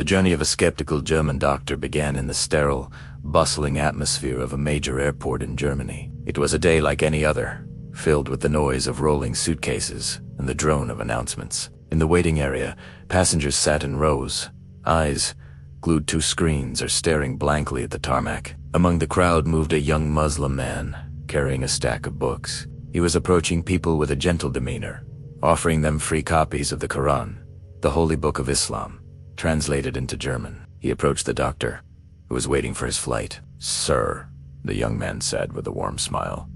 The journey of a skeptical German doctor began in the sterile, bustling atmosphere of a major airport in Germany. It was a day like any other, filled with the noise of rolling suitcases and the drone of announcements. In the waiting area, passengers sat in rows, eyes glued to screens or staring blankly at the tarmac. Among the crowd moved a young Muslim man, carrying a stack of books. He was approaching people with a gentle demeanor, offering them free copies of the Quran, the holy book of Islam, translated into German. He approached the doctor, who was waiting for his flight. "Sir," the young man said with a warm smile.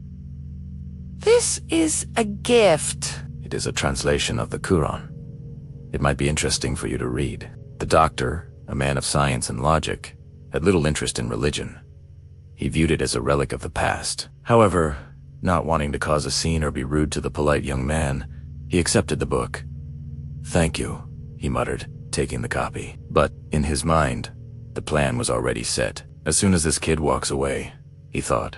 "This is a gift." "It is a translation of the Quran. It might be interesting for you to read." The doctor, a man of science and logic, had little interest in religion. He viewed it as a relic of the past. However, not wanting to cause a scene or be rude to the polite young man, he accepted the book. "Thank you," he muttered, taking the copy. But, in his mind, the plan was already set. As soon as this kid walks away, he thought,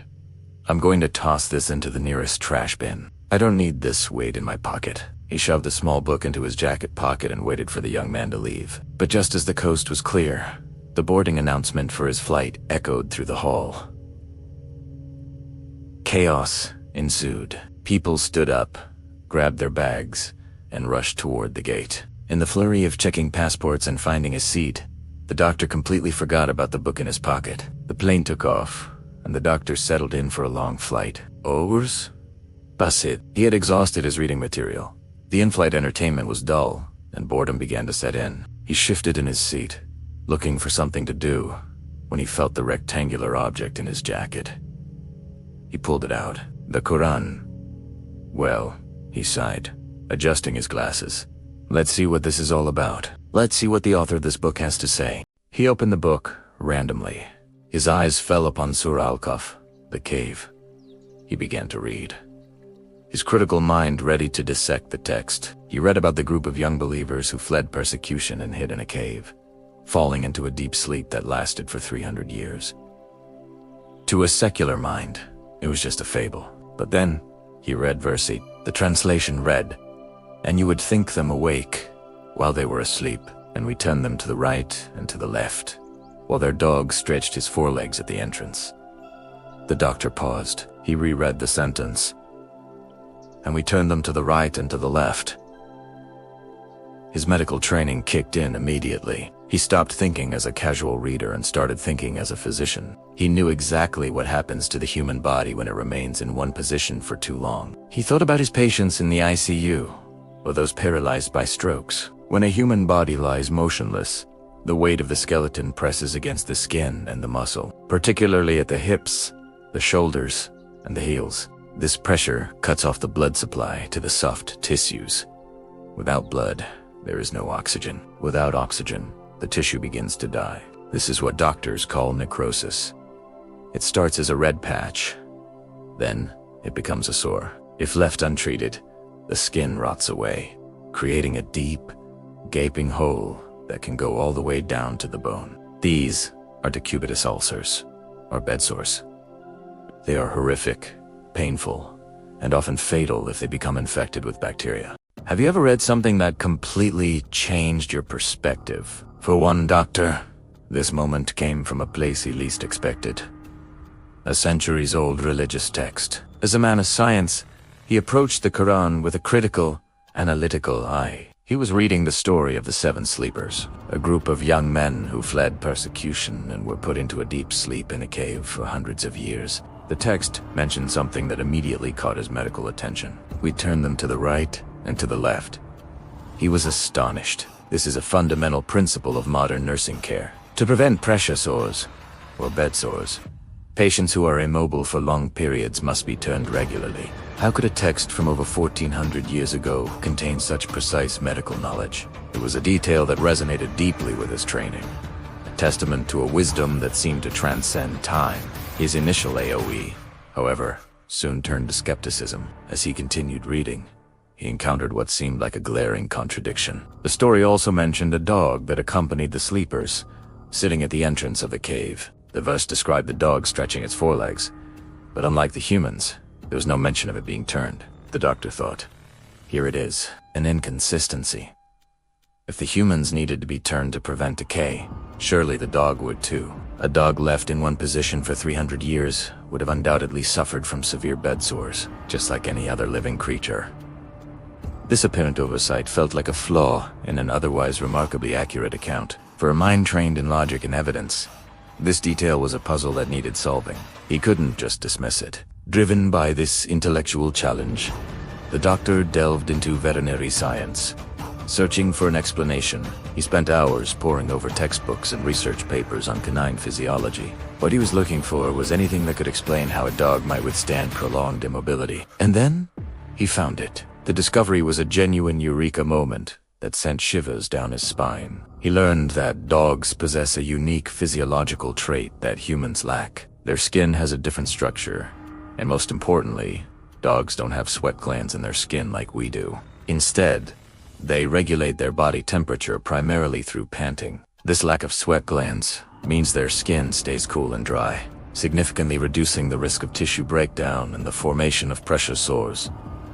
"I'm going to toss this into the nearest trash bin. I don't need this weight in my pocket." He shoved the small book into his jacket pocket and waited for the young man to leave. But just as the coast was clear, the boarding announcement for his flight echoed through the hall. Chaos ensued. People stood up, grabbed their bags, and rushed toward the gate. In the flurry of checking passports and finding a seat, the doctor completely forgot about the book in his pocket. The plane took off, and the doctor settled in for a long flight. Hours? Basit. He had exhausted his reading material. The in-flight entertainment was dull, and boredom began to set in. He shifted in his seat, looking for something to do, when he felt the rectangular object in his jacket. He pulled it out. The Quran. "Well," he sighed, adjusting his glasses. "Let's see what this is all about. Let's see what the author of this book has to say." He opened the book randomly. His eyes fell upon Surah Al Kahf, the cave. He began to read, his critical mind ready to dissect the text. He read about the group of young believers who fled persecution and hid in a cave, falling into a deep sleep that lasted for 300 years. To a secular mind, it was just a fable. But then, he read verse 8. The translation read, "And you would think them awake while they were asleep, and we turned them to the right and to the left, while their dog stretched his forelegs at the entrance." The doctor paused. He reread the sentence, "And we turned them to the right and to the left." His medical training kicked in immediately. He stopped thinking as a casual reader and started thinking as a physician. He knew exactly what happens to the human body when it remains in one position for too long. He thought about his patients in the ICU, or those paralyzed by strokes. When a human body lies motionless, the weight of the skeleton presses against the skin and the muscle, particularly at the hips, the shoulders, and the heels. This pressure cuts off the blood supply to the soft tissues. Without blood, there is no oxygen. Without oxygen, the tissue begins to die. This is what doctors call necrosis. It starts as a red patch. Then, it becomes a sore. If left untreated, the skin rots away, creating a deep, gaping hole that can go all the way down to the bone. These are decubitus ulcers, or bedsores. They are horrific, painful, and often fatal if they become infected with bacteria. Have you ever read something that completely changed your perspective? For one doctor, this moment came from a place he least expected. A centuries-old religious text. As a man of science, he approached the Quran with a critical, analytical eye. He was reading the story of the 7 sleepers, a group of young men who fled persecution and were put into a deep sleep in a cave for hundreds of years. The text mentioned something that immediately caught his medical attention. We turned them to the right and to the left. He was astonished. This is a fundamental principle of modern nursing care. To prevent pressure sores, or bed sores, patients who are immobile for long periods must be turned regularly. How could a text from over 1400 years ago contain such precise medical knowledge? It was a detail that resonated deeply with his training, a testament to a wisdom that seemed to transcend time. His initial AOE, however, soon turned to skepticism. As he continued reading, he encountered what seemed like a glaring contradiction. The story also mentioned a dog that accompanied the sleepers, sitting at the entrance of the cave. The verse described the dog stretching its forelegs, but unlike the humans, there was no mention of it being turned. The doctor thought, here it is, an inconsistency. If the humans needed to be turned to prevent decay, surely the dog would too. A dog left in one position for 300 years would have undoubtedly suffered from severe bedsores, just like any other living creature. This apparent oversight felt like a flaw in an otherwise remarkably accurate account. For a mind trained in logic and evidence, this detail was a puzzle that needed solving. He couldn't just dismiss it. Driven by this intellectual challenge, the doctor delved into veterinary science. Searching for an explanation, he spent hours poring over textbooks and research papers on canine physiology. What he was looking for was anything that could explain how a dog might withstand prolonged immobility. And then, he found it. The discovery was a genuine eureka moment that sent shivers down his spine. He learned that dogs possess a unique physiological trait that humans lack. Their skin has a different structure, and most importantly, dogs don't have sweat glands in their skin like we do. Instead, they regulate their body temperature primarily through panting. This lack of sweat glands means their skin stays cool and dry, significantly reducing the risk of tissue breakdown and the formation of pressure sores,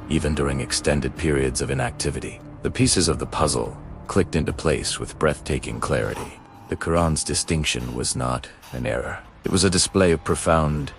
even during extended periods of inactivity. The pieces of the puzzle clicked into place with breathtaking clarity. The Quran's distinction was not an error. It was a display of profound,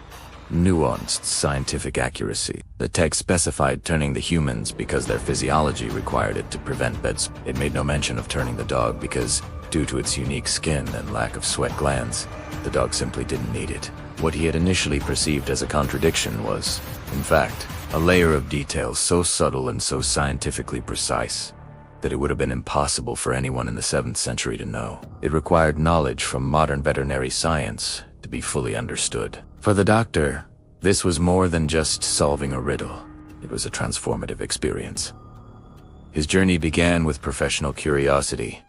nuanced scientific accuracy. The text specified turning the humans because their physiology required it to prevent beds. It made no mention of turning the dog because, due to its unique skin and lack of sweat glands, the dog simply didn't need it. What he had initially perceived as a contradiction was, in fact, a layer of details so subtle and so scientifically precise that it would have been impossible for anyone in the 7th century to know. It required knowledge from modern veterinary science to be fully understood. For the doctor, this was more than just solving a riddle. It was a transformative experience. His journey began with professional curiosity,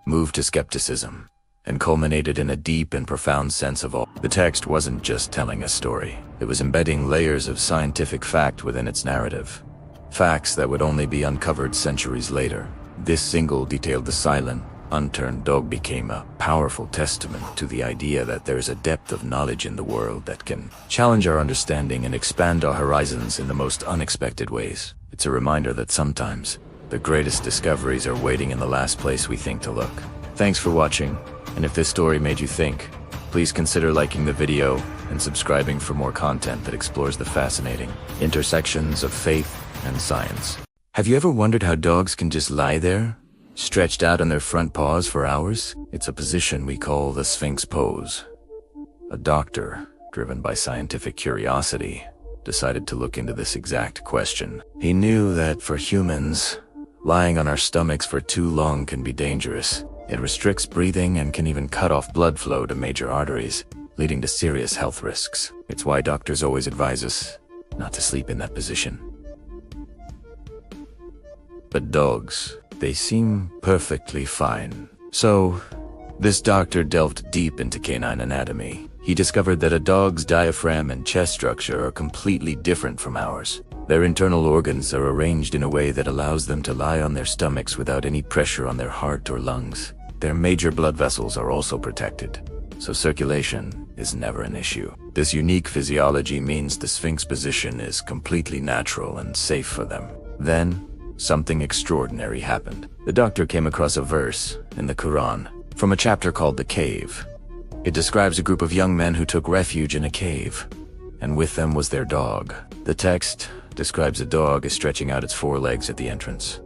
moved to skepticism, and culminated in a deep and profound sense of awe. The text wasn't just telling a story. It was embedding layers of scientific fact within its narrative. Facts that would only be uncovered centuries later. This single detailed the silent, unturned dog became a powerful testament to the idea that there is a depth of knowledge in the world that can challenge our understanding and expand our horizons in the most unexpected ways. It's a reminder that sometimes the greatest discoveries are waiting in the last place we think to look. Thanks for watching, and if this story made you think, please consider liking the video and subscribing for more content that explores the fascinating intersections of faith and science. Have you ever wondered how dogs can just lie there, stretched out on their front paws for hours? It's a position we call the Sphinx pose. A doctor, driven by scientific curiosity, decided to look into this exact question. He knew that for humans, lying on our stomachs for too long can be dangerous. It restricts breathing and can even cut off blood flow to major arteries, leading to serious health risks. It's why doctors always advise us not to sleep in that position. But dogs, they seem perfectly fine. So, this doctor delved deep into canine anatomy. He discovered that a dog's diaphragm and chest structure are completely different from ours. Their internal organs are arranged in a way that allows them to lie on their stomachs without any pressure on their heart or lungs. Their major blood vessels are also protected, so circulation is never an issue. This unique physiology means the Sphinx position is completely natural and safe for them. Then, something extraordinary happened. The doctor came across a verse in the Quran from a chapter called The Cave. It describes a group of young men who took refuge in a cave, and with them was their dog. The text describes a dog as stretching out its forelegs at the entrance.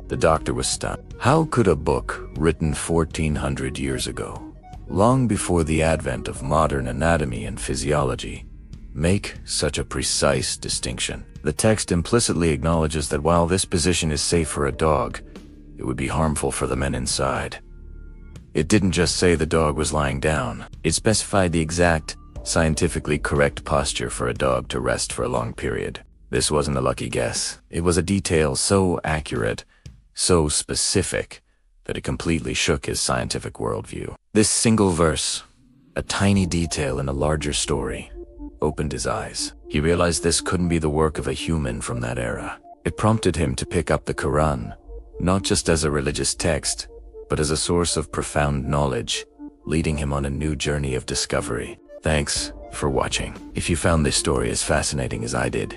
The doctor was stunned. How could a book written 1400 years ago, long before the advent of modern anatomy and physiology, make such a precise distinction? The text implicitly acknowledges that while this position is safe for a dog, it would be harmful for the men inside. It didn't just say the dog was lying down. It specified the exact, scientifically correct posture for a dog to rest for a long period. This wasn't a lucky guess. It was a detail so accurate, so specific, that it completely shook his scientific worldview. This single verse, a tiny detail in a larger story, opened his eyes. He realized this couldn't be the work of a human from that era. It prompted him to pick up the Quran, not just as a religious text, but as a source of profound knowledge, leading him on a new journey of discovery. Thanks for watching. If you found this story as fascinating as I did,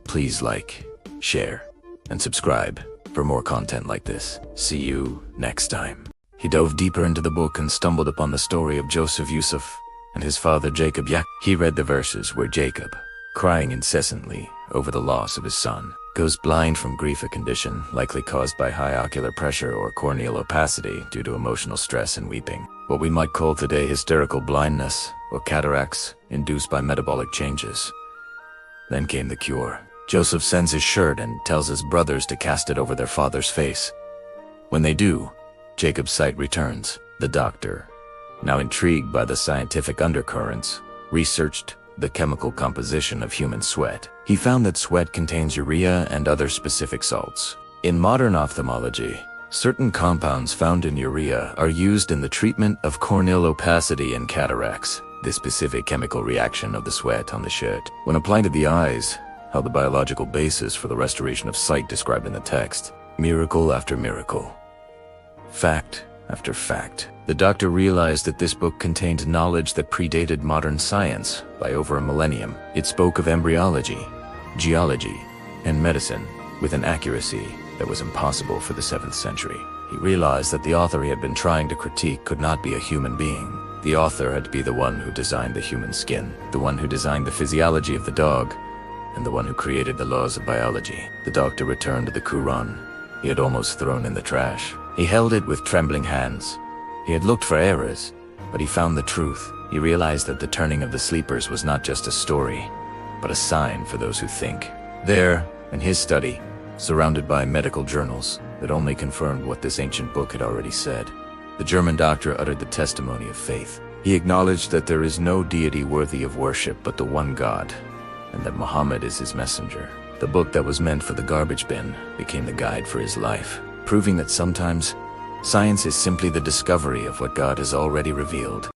please like, share, and subscribe. for more content like this. See you next time. He dove deeper into the book and stumbled upon the story of Joseph Yusuf and his father Jacob. He read the verses where Jacob, crying incessantly over the loss of his son, goes blind from grief, a condition likely caused by high ocular pressure or corneal opacity due to emotional stress and weeping. What we might call today hysterical blindness or cataracts induced by metabolic changes. Then came the cure. Joseph sends his shirt and tells his brothers to cast it over their father's face. When they do, Jacob's sight returns. The doctor, now intrigued by the scientific undercurrents, researched the chemical composition of human sweat. He found that sweat contains urea and other specific salts. In modern ophthalmology, certain compounds found in urea are used in the treatment of corneal opacity and cataracts. This specific chemical reaction of the sweat on the shirt, when applied to the eyes, held the biological basis for the restoration of sight described in the text. Miracle after miracle. Fact after fact. The doctor realized that this book contained knowledge that predated modern science by over a millennium. It spoke of embryology, geology, and medicine with an accuracy that was impossible for the 7th century. He realized that the author he had been trying to critique could not be a human being. The author had to be the one who designed the human skin, the one who designed the physiology of the dog, and the one who created the laws of biology. The doctor returned to the Quran he had almost thrown in the trash. He held it with trembling hands. He had looked for errors, but he found the truth. He realized that the turning of the sleepers was not just a story, but a sign for those who think. There, in his study, surrounded by medical journals that only confirmed what this ancient book had already said, the German doctor uttered the testimony of faith. He acknowledged that there is no deity worthy of worship but the one God, and that Muhammad is his messenger. The book that was meant for the garbage bin became the guide for his life, proving that sometimes science is simply the discovery of what God has already revealed.